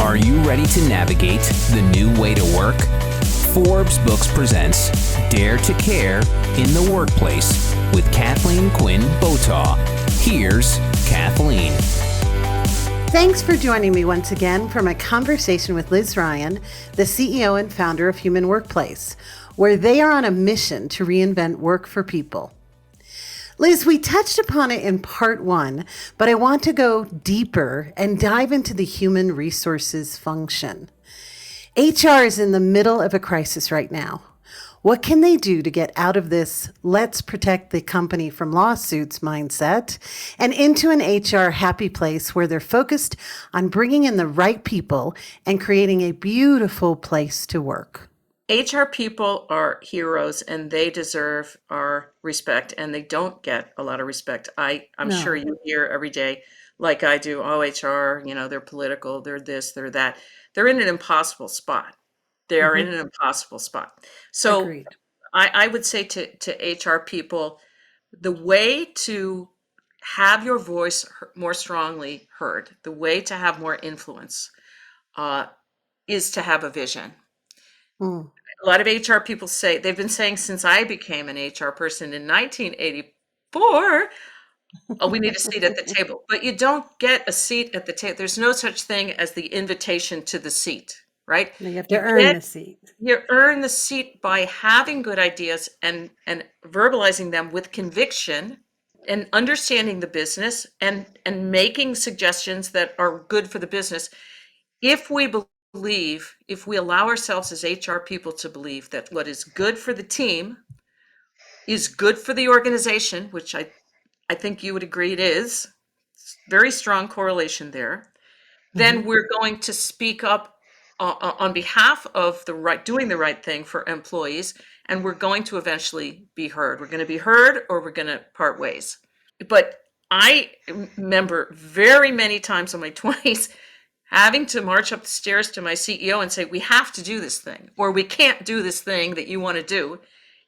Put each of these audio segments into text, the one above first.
Are you ready to navigate the new way to work? Forbes Books presents Dare to Care in the Workplace with Kathleen Quinn Botaw. Here's Kathleen. Thanks for joining me once again for my conversation with Liz Ryan, the CEO and founder of Human Workplace, where they are on a mission to reinvent work for people. Liz, we touched upon it in part one, but I want to go deeper and dive into the human resources function. HR is in the middle of a crisis right now. What can they do to get out of this let's protect the company from lawsuits mindset and into an HR happy place where they're focused on bringing in the right people and creating a beautiful place to work? HR people are heroes and they deserve our respect, and they don't get a lot of respect. I'm sure you hear every day, like I do, oh, HR, they're political, they're this, they're that. They're in an impossible spot. They are in an impossible spot. So Agreed. I would say to HR people, the way to have your voice more strongly heard, the way to have more influence is to have a vision. A lot of HR people say, they've been saying since I became an HR person in 1984, oh, we need a seat at the table. But you don't get a seat at the table. There's no such thing as the invitation to the seat, right? You have to earn the seat. You earn the seat by having good ideas and verbalizing them with conviction and understanding the business and making suggestions that are good for the business. If we allow ourselves as HR people to believe that what is good for the team is good for the organization, which I think you would agree it is, very strong correlation there, then we're going to speak up on behalf of doing the right thing for employees, and we're going to eventually be heard. We're going to be heard or we're going to part ways. But I remember very many times in my 20s having to march up the stairs to my CEO and say, we have to do this thing, or we can't do this thing that you want to do.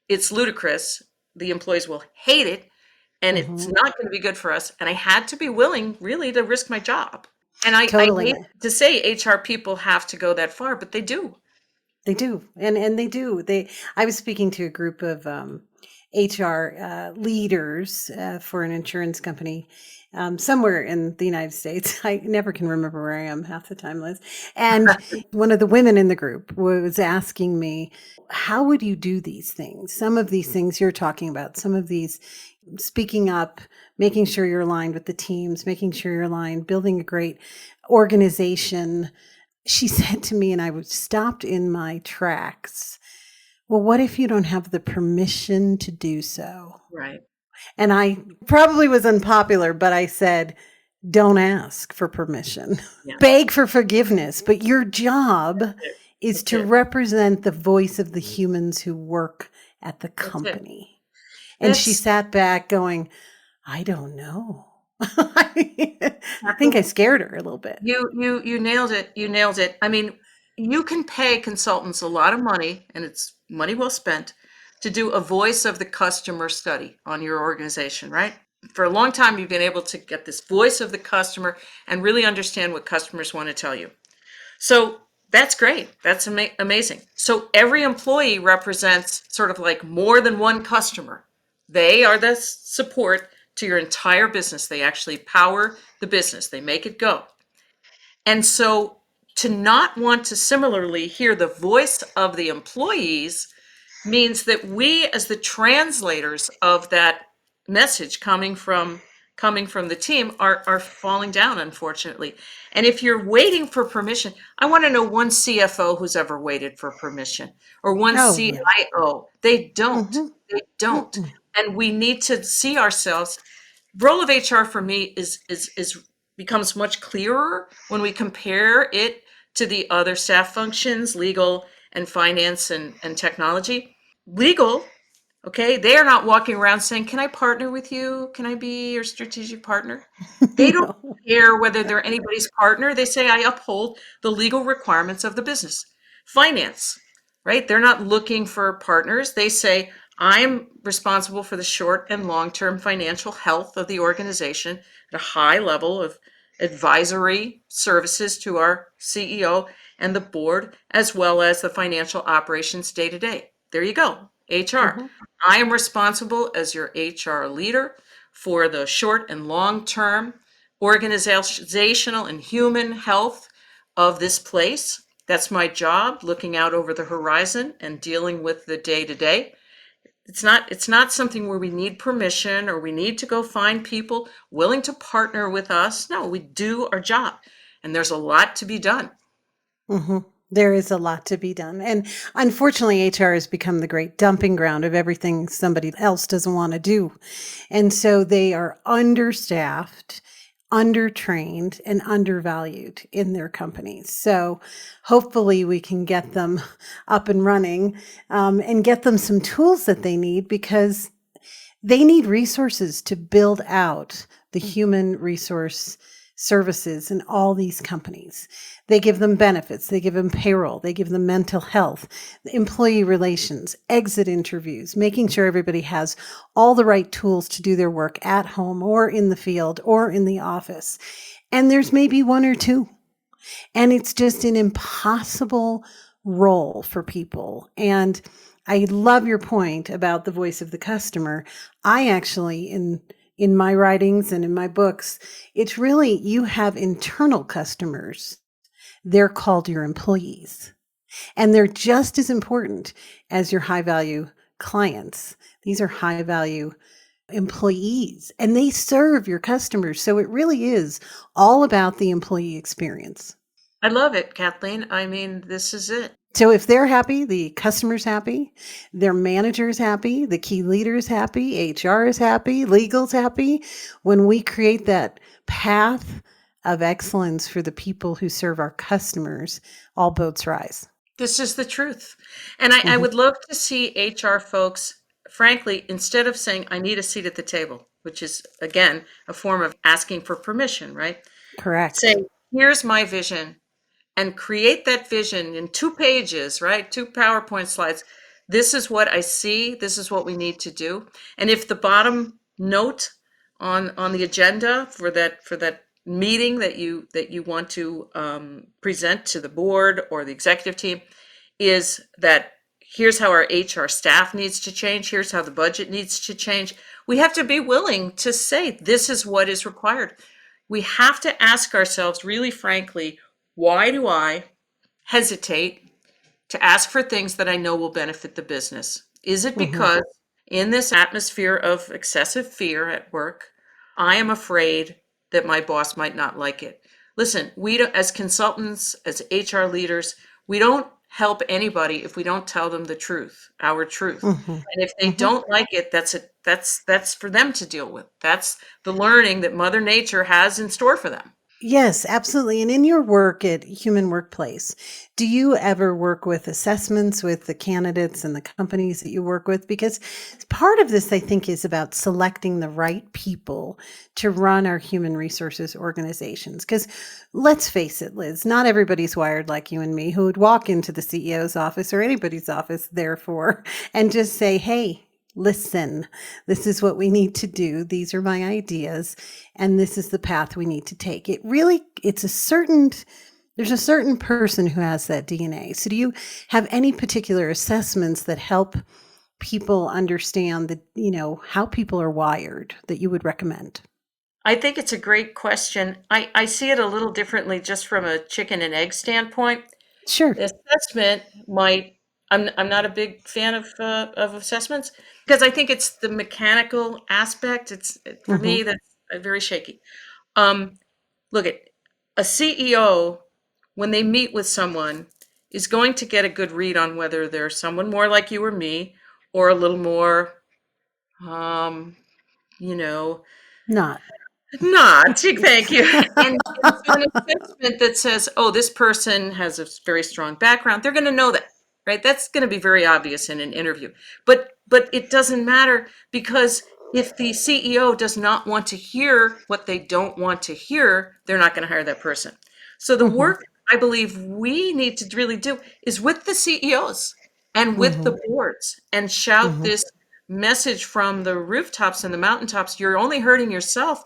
It's ludicrous. The employees will hate it, and it's not going to be good for us. And I had to be willing really to risk my job. And I hate to say HR people have to go that far, but they do. They do. And they do. I was speaking to a group of HR leaders for an insurance company somewhere in the United States. I never can remember where I am half the time, Liz. And one of the women in the group was asking me, how would you do these things? Some of these things you're talking about, some of these speaking up, making sure you're aligned with the teams, making sure you're aligned, building a great organization. She said to me, and I was stopped in my tracks, well, what if you don't have the permission to do so? Right. And I probably was unpopular, but I said, don't ask for permission. Yeah. Beg for forgiveness. But your job is to represent the voice of the humans who work at the company. And she sat back going, I don't know. I think I scared her a little bit. You nailed it. You nailed it. I mean, you can pay consultants a lot of money, and it's money well spent, to do a voice of the customer study on your organization, right? For a long time, you've been able to get this voice of the customer and really understand what customers want to tell you. So that's great. That's amazing. So every employee represents sort of like more than one customer. They are the support to your entire business. They actually power the business. They make it go. And so to not want to similarly hear the voice of the employees means that we, as the translators of that message coming from the team, are falling down, unfortunately. And if you're waiting for permission, I want to know one CFO who's ever waited for permission, or one CIO. Yeah. They don't. They don't. And we need to see ourselves. The role of HR for me is becomes much clearer when we compare it to the other staff functions, legal and finance and technology. Legal, okay, they are not walking around saying, can I partner with you? Can I be your strategic partner? They don't care whether they're anybody's partner. They say, I uphold the legal requirements of the business. Finance, right? They're not looking for partners. They say, I'm responsible for the short and long-term financial health of the organization at a high level of advisory services to our CEO and the board, as well as the financial operations day to day. There you go, HR. Mm-hmm. I am responsible as your HR leader for the short and long term organizational and human health of this place. That's my job, looking out over the horizon and dealing with the day to day. It's not something where we need permission or we need to go find people willing to partner with us. No, we do our job, and there's a lot to be done. Mm-hmm. There is a lot to be done. And unfortunately, HR has become the great dumping ground of everything somebody else doesn't want to do. And so they are understaffed, undertrained, and undervalued in their companies. So hopefully we can get them up and running, and get them some tools that they need, because they need resources to build out the human resource services in all these companies. They give them benefits, they give them payroll, they give them mental health, employee relations, exit interviews, making sure everybody has all the right tools to do their work at home or in the field or in the office. And there's maybe one or two. And it's just an impossible role for people. And I love your point about the voice of the customer. I actually, in my writings and in my books, it's really, you have internal customers. They're called your employees. And they're just as important as your high value clients. These are high value employees, and they serve your customers. So it really is all about the employee experience. I love it, Kathleen. I mean, this is it. So if they're happy, the customer's happy, their manager's happy, the key leader's happy, HR is happy, legal's happy. When we create that path of excellence for the people who serve our customers, all boats rise. This is the truth. And I would love to see HR folks, frankly, instead of saying, I need a seat at the table, which is, again, a form of asking for permission, right? Correct. Say, here's my vision, and create that vision in 2 pages, right? 2 PowerPoint slides. This is what I see. This is what we need to do. And if the bottom note on the agenda for that meeting that you want to present to the board or the executive team is that here's how our HR staff needs to change, here's how the budget needs to change, we have to be willing to say this is what is required. We have to ask ourselves, really frankly, why do I hesitate to ask for things that I know will benefit the business? Is it because in this atmosphere of excessive fear at work, I am afraid that my boss might not like it? Listen, we don't, as consultants, as HR leaders, we don't help anybody if we don't tell them the truth, our truth. And if they don't like it, that's for them to deal with. That's the learning that Mother Nature has in store for them. Yes, absolutely. And in your work at Human Workplace, do you ever work with assessments with the candidates and the companies that you work with? Because part of this, I think, is about selecting the right people to run our human resources organizations. Because let's face it, Liz, not everybody's wired like you and me, who would walk into the CEO's office or anybody's office, therefore, and just say, hey, listen, this is what we need to do. These are my ideas, and this is the path we need to take. There's a certain person who has that DNA. So do you have any particular assessments that help people understand how people are wired that you would recommend? I think it's a great question. I see it a little differently just from a chicken and egg standpoint. Sure. The assessment might, I'm not a big fan of assessments because I think it's the mechanical aspect. For me, that's very shaky. Look at a CEO, when they meet with someone, is going to get a good read on whether they're someone more like you or me or a little more, Not. Thank you. And so an assessment that says, oh, this person has a very strong background, they're going to know that, right? That's going to be very obvious in an interview. But it doesn't matter, because if the CEO does not want to hear what they don't want to hear, they're not going to hire that person. So the work I believe we need to really do is with the CEOs and with the boards, and shout this message from the rooftops and the mountaintops. You're only hurting yourself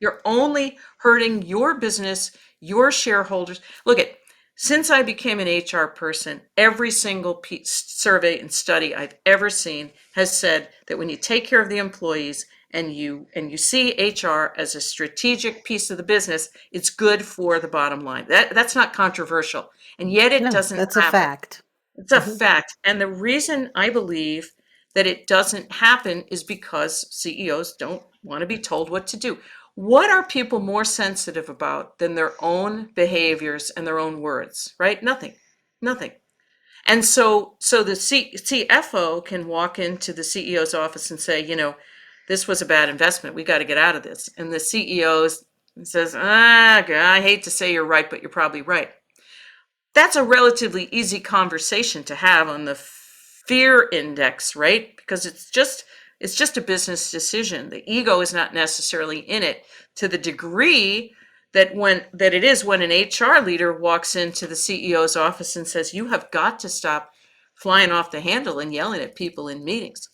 You're only hurting your business, your shareholders. Look at, since I became an HR person, every single survey and study I've ever seen has said that when you take care of the employees and you see HR as a strategic piece of the business, it's good for the bottom line. That's not controversial, and yet it No, doesn't that's a happen. fact. It's a fact. And the reason I believe that it doesn't happen is because CEOs don't want to be told what to do. What are people more sensitive about than their own behaviors and their own words, right? Nothing. Nothing. And so the CFO can walk into the CEO's office and say, this was a bad investment. We got to get out of this. And the CEO says, I hate to say you're right, but you're probably right. That's a relatively easy conversation to have on the fear index, right? Because it's just a business decision. The ego is not necessarily in it to the degree that it is when an HR leader walks into the CEO's office and says, "You have got to stop flying off the handle and yelling at people in meetings."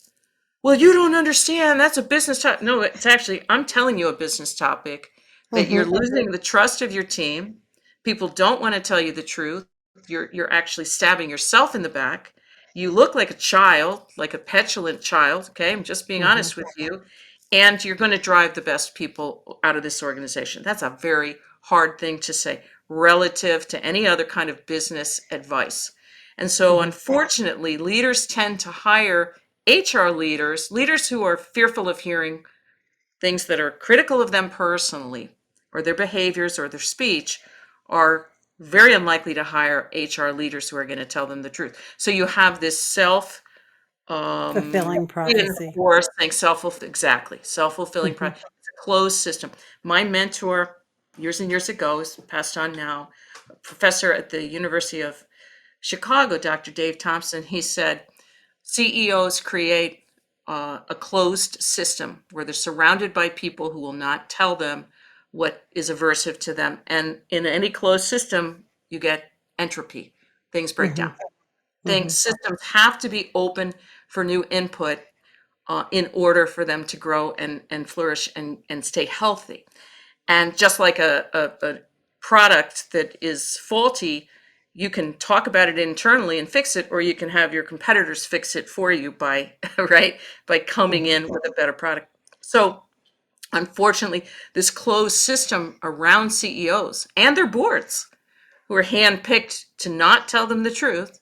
Well, you don't understand. That's a business topic. No, it's actually, I'm telling you a business topic that you're losing the trust of your team. People don't want to tell you the truth. You're actually stabbing yourself in the back. You look like a child, like a petulant child. Okay, I'm just being honest with you. And you're going to drive the best people out of this organization. That's a very hard thing to say relative to any other kind of business advice. And so, unfortunately, leaders tend to hire HR leaders who are fearful of hearing things that are critical of them personally, or their behaviors or their speech, are very unlikely to hire HR leaders who are going to tell them the truth. So you have this Fulfilling prophecy. reinforcing self-fulfilling prophecy. It's a closed system. My mentor years and years ago is passed on now, a professor at the University of Chicago, Dr. Dave Thompson. He said, CEOs create a closed system where they're surrounded by people who will not tell them what is aversive to them. And in any closed system, you get entropy. Things break down. Systems have to be open for new input in order for them to grow and flourish and stay healthy. And just like a product that is faulty, you can talk about it internally and fix it, or you can have your competitors fix it for you by coming in with a better product. So unfortunately, this closed system around CEOs and their boards, who are handpicked to not tell them the truth,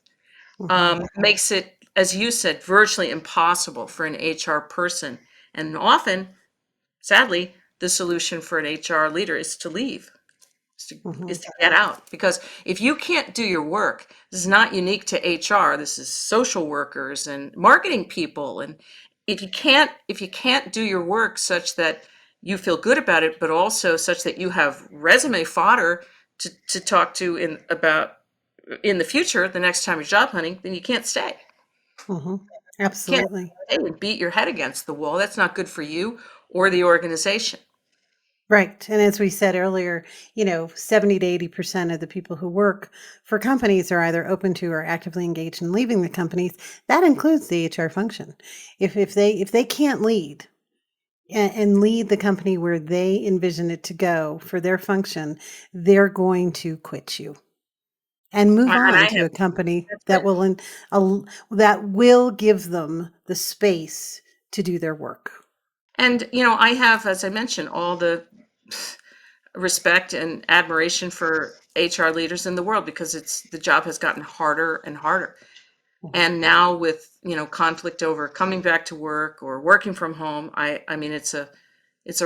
makes it, as you said, virtually impossible for an HR person. And often, sadly, the solution for an HR leader is to leave. Is to get out, because if you can't do your work, this is not unique to HR. This is social workers and marketing people, and if you can't do your work such that you feel good about it, but also such that you have resume fodder to talk to in the future, the next time you're job hunting, then you can't stay. Absolutely. You can't stay and beat your head against the wall. That's not good for you or the organization. Right. And as we said earlier, 70 to 80% of the people who work for companies are either open to or actively engaged in leaving the companies. That includes the HR function. If they can't lead and lead the company where they envision it to go for their function, they're going to quit you and move on to a company that will give them the space to do their work. And, I have, as I mentioned, all the respect and admiration for HR leaders in the world, because the job has gotten harder and harder. And now with, conflict over coming back to work or working from home, I mean, it's a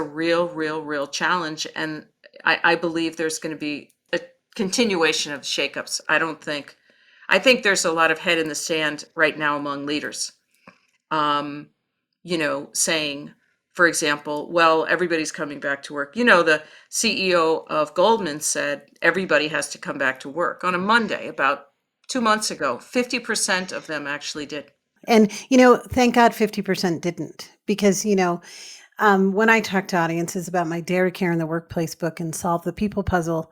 real challenge. And I believe there's going to be a continuation of shakeups. I think there's a lot of head in the sand right now among leaders, saying, for example, well, everybody's coming back to work. The CEO of Goldman said everybody has to come back to work on a Monday about 2 months ago. 50% of them actually did. And, thank God 50% didn't, because, when I talk to audiences about my Dare to Care in the Workplace book and Solve the People Puzzle,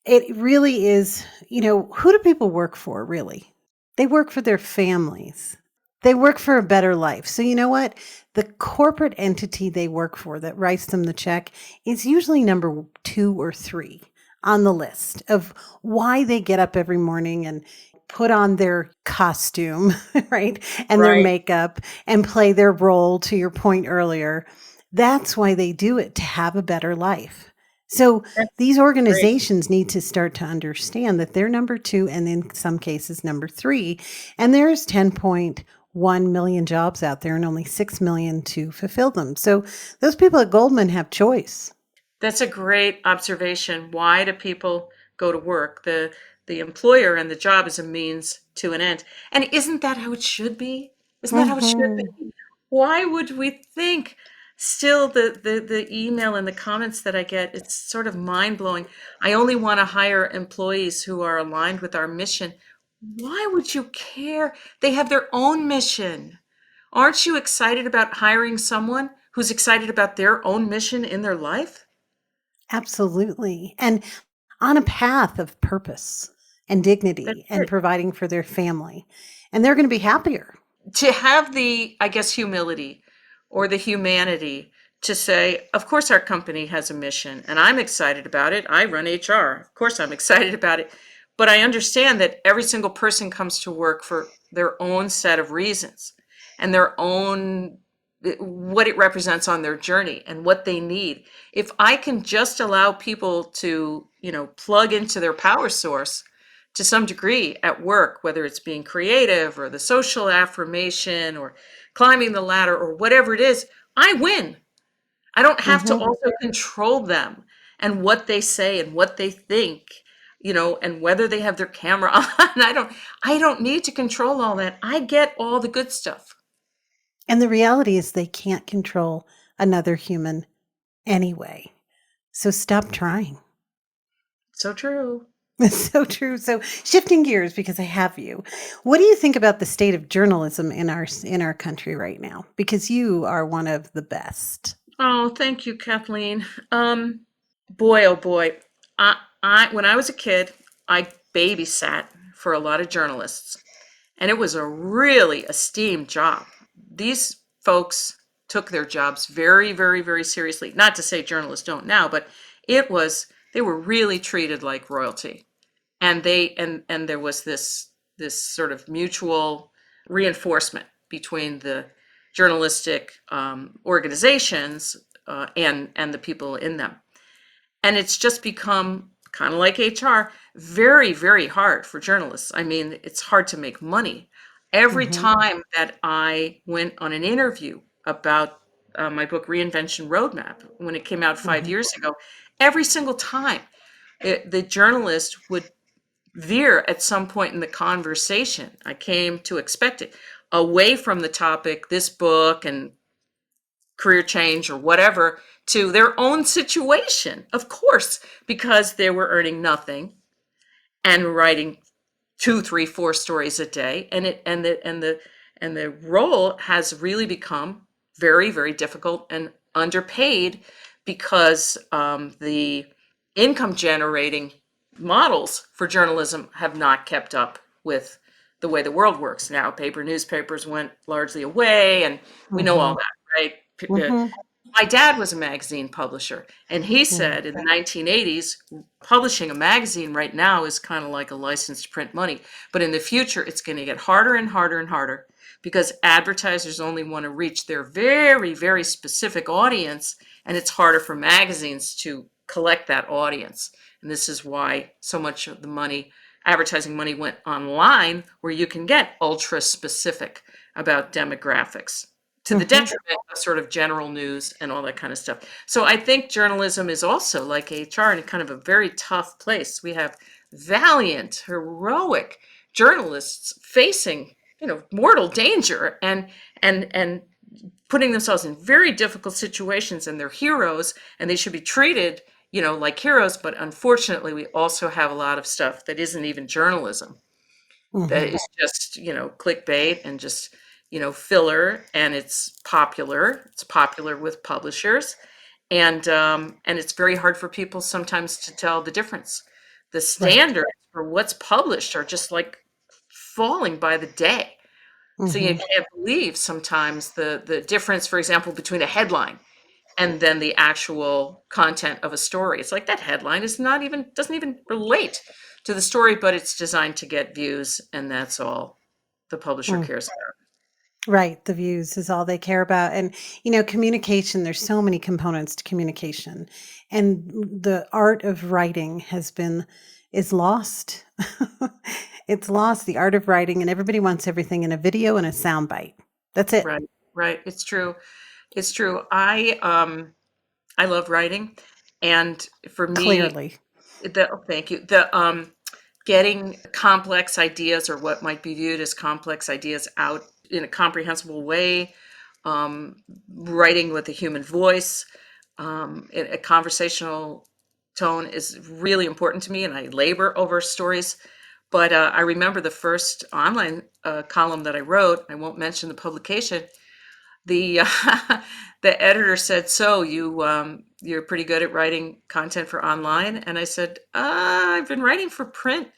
it really is, who do people work for, really? They work for their families. They work for a better life. So you know what? The corporate entity they work for that writes them the check is usually number 2 or 3 on the list of why they get up every morning and put on their costume, right? And their Right. makeup and play their role, to your point earlier. That's why they do it, to have a better life. So That's these great. organizations need to start to understand that they're number 2 and in some cases number 3. And there's 10.1 million jobs out there and only 6 million to fulfill them. So those people at Goldman have choice. That's a great observation. Why do people go to work? The employer and the job is a means to an end. And isn't that how it should be? Isn't that how it should Mhm. be? Why would we think still the email and the comments that I get, it's sort of mind-blowing. I only want to hire employees who are aligned with our mission. Why would you care? They have their own mission. Aren't you excited about hiring someone who's excited about their own mission in their life? Absolutely. And on a path of purpose and That's dignity and it. providing for their family. And they're going to be happier. To have the, I guess, humility or the humanity to say, of course, our company has a mission and I'm excited about it. I run HR. Of course, I'm excited about it. But I understand that every single person comes to work for their own set of reasons and their own, what it represents on their journey and what they need. If I can just allow people to, plug into their power source to some degree at work, whether it's being creative or the social affirmation or climbing the ladder or whatever it is, I win. I don't have to Mhm. also control them and what they say and what they think, and whether they have their camera on. I don't need to control all that. I get all the good stuff. And the reality is they can't control another human anyway. So stop trying. So true. It's so true. So shifting gears because I have you. What do you think about the state of journalism in our country right now? Because you are one of the best. Oh, thank you, Kathleen. Boy, oh boy. When I was a kid, I babysat for a lot of journalists. And it was a really esteemed job. These folks took their jobs very, very, very seriously. Not to say journalists don't now, but they were really treated like royalty. And there was this sort of mutual reinforcement between the journalistic organizations and the people in them. And it's just become kind of like HR, very, very hard for journalists. I mean, it's hard to make money. Every Mhm. time that I went on an interview about my book, Reinvention Roadmap, when it came out 5 years ago, every single time the journalist would veer at some point in the conversation. I came to expect it away from the topic, this book and career change or whatever, to their own situation, of course, because they were earning nothing and writing two, three, four stories a day, and the role has really become very, very difficult and underpaid because the income generating models for journalism have not kept up with the way the world works now. Paper newspapers went largely away, and we know all Mhm. that, right? Mhm. My dad was a magazine publisher, and he Mhm. said in the 1980s, publishing a magazine right now is kind of like a license to print money. But in the future, it's going to get harder and harder and harder because advertisers only want to reach their very, very specific audience, and it's harder for magazines to collect that audience. And this is why so much of the money, advertising money, went online, where you can get ultra specific about demographics to the Mhm. detriment of sort of general news and all that kind of stuff. So I think journalism is also like HR in kind of a very tough place. We have valiant, heroic journalists facing, mortal danger and putting themselves in very difficult situations, and they're heroes and they should be treated, like heroes. But unfortunately, we also have a lot of stuff that isn't even journalism, that Mhm. is just, clickbait and just, filler, and it's popular. It's popular with publishers, and it's very hard for people sometimes to tell the difference. The Right. standards for what's published are just like falling by the day. So you can't believe sometimes the difference, for example, between a headline and then the actual content of a story. It's like that headline doesn't even relate to the story, but it's designed to get views, and that's all the publisher Mm. cares about. Right. The views is all they care about. And, communication, there's so many components to communication. And the art of writing is lost. It's lost, the art of writing, and everybody wants everything in a video and a soundbite. That's it. Right, right. It's true. It's true. I love writing, and for me, Clearly. thank you. Getting complex ideas, or what might be viewed as complex ideas, out in a comprehensible way, writing with a human voice, in a conversational tone is really important to me, and I labor over stories. But I remember the first online column that I wrote. I won't mention the publication. The the editor said, "So you're pretty good at writing content for online?" And I said, "I've been writing for print,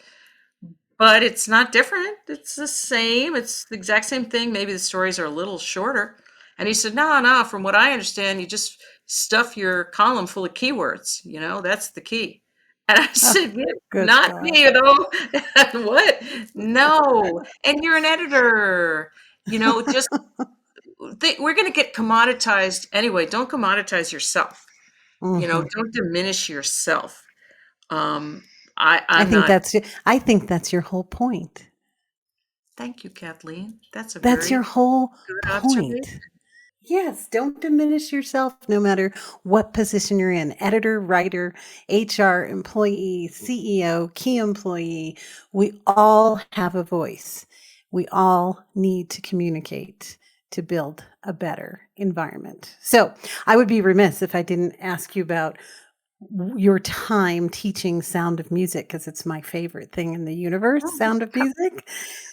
but it's not different. It's the same. It's the exact same thing. Maybe the stories are a little shorter." And he said, "No, no. From what I understand, you just stuff your column full of keywords. That's the key." And I said, "Yeah, Good not God. me, though." What? No. And you're an editor. Just we're going to get commoditized anyway. Don't commoditize yourself. Mhm. Don't diminish yourself. Um, I I'm think not. that's your whole point. Thank you, Kathleen. That's a That's very your whole good point. observation. Yes, don't diminish yourself no matter what position you're in. Editor, writer, HR, employee, CEO, key employee. We all have a voice. We all need to communicate to build a better environment. So I would be remiss if I didn't ask you about your time teaching Sound of Music, because it's my favorite thing in the universe, Sound of Music.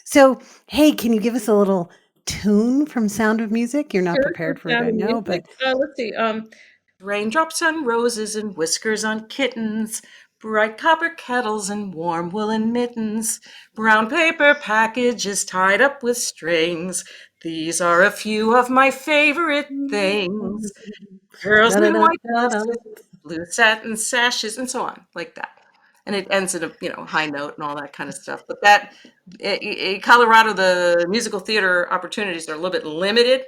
So, hey, can you give us a little tune from Sound of Music? You're not Here's the prepared for it, Sound I of know, Music. but Let's see. Raindrops on roses and whiskers on kittens, bright copper kettles and warm woolen mittens, brown paper packages tied up with strings. These are a few of my favorite things. Girls in white da-da-da-da-da. dresses, blue satin sashes, and so on, like that. And it ends at a high note and all that kind of stuff. But in Colorado, the musical theater opportunities are a little bit limited.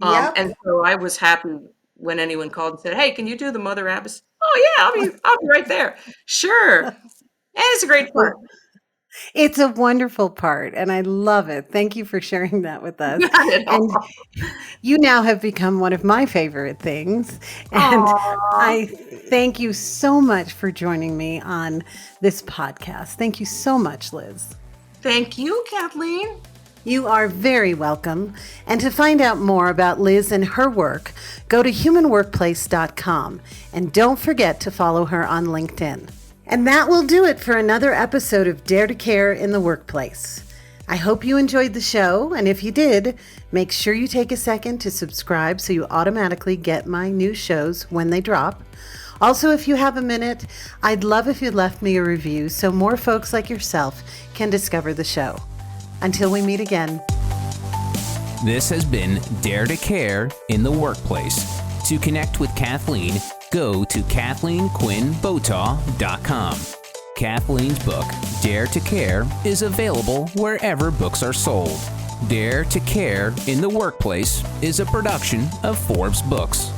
Yep. And so I was happy when anyone called and said, "Hey, can you do the Mother Abbess?" Oh yeah, I'll be right there. Sure. And it's a great part. Well, it's a wonderful part, and I love it. Thank you for sharing that with us. Not at And all. you now have become one of my favorite things. And Aw. I thank you so much for joining me on this podcast. Thank you so much, Liz. Thank you, Kathleen. You are very welcome. And to find out more about Liz and her work, go to humanworkplace.com. And don't forget to follow her on LinkedIn. And that will do it for another episode of Dare to Care in the Workplace. I hope you enjoyed the show, and if you did, make sure you take a second to subscribe so you automatically get my new shows when they drop. Also, if you have a minute, I'd love if you left me a review so more folks like yourself can discover the show. Until we meet again. This has been Dare to Care in the Workplace. To connect with Kathleen, go to KathleenQuinnBotaw.com. Kathleen's book, Dare to Care, is available wherever books are sold. Dare to Care in the Workplace is a production of Forbes Books.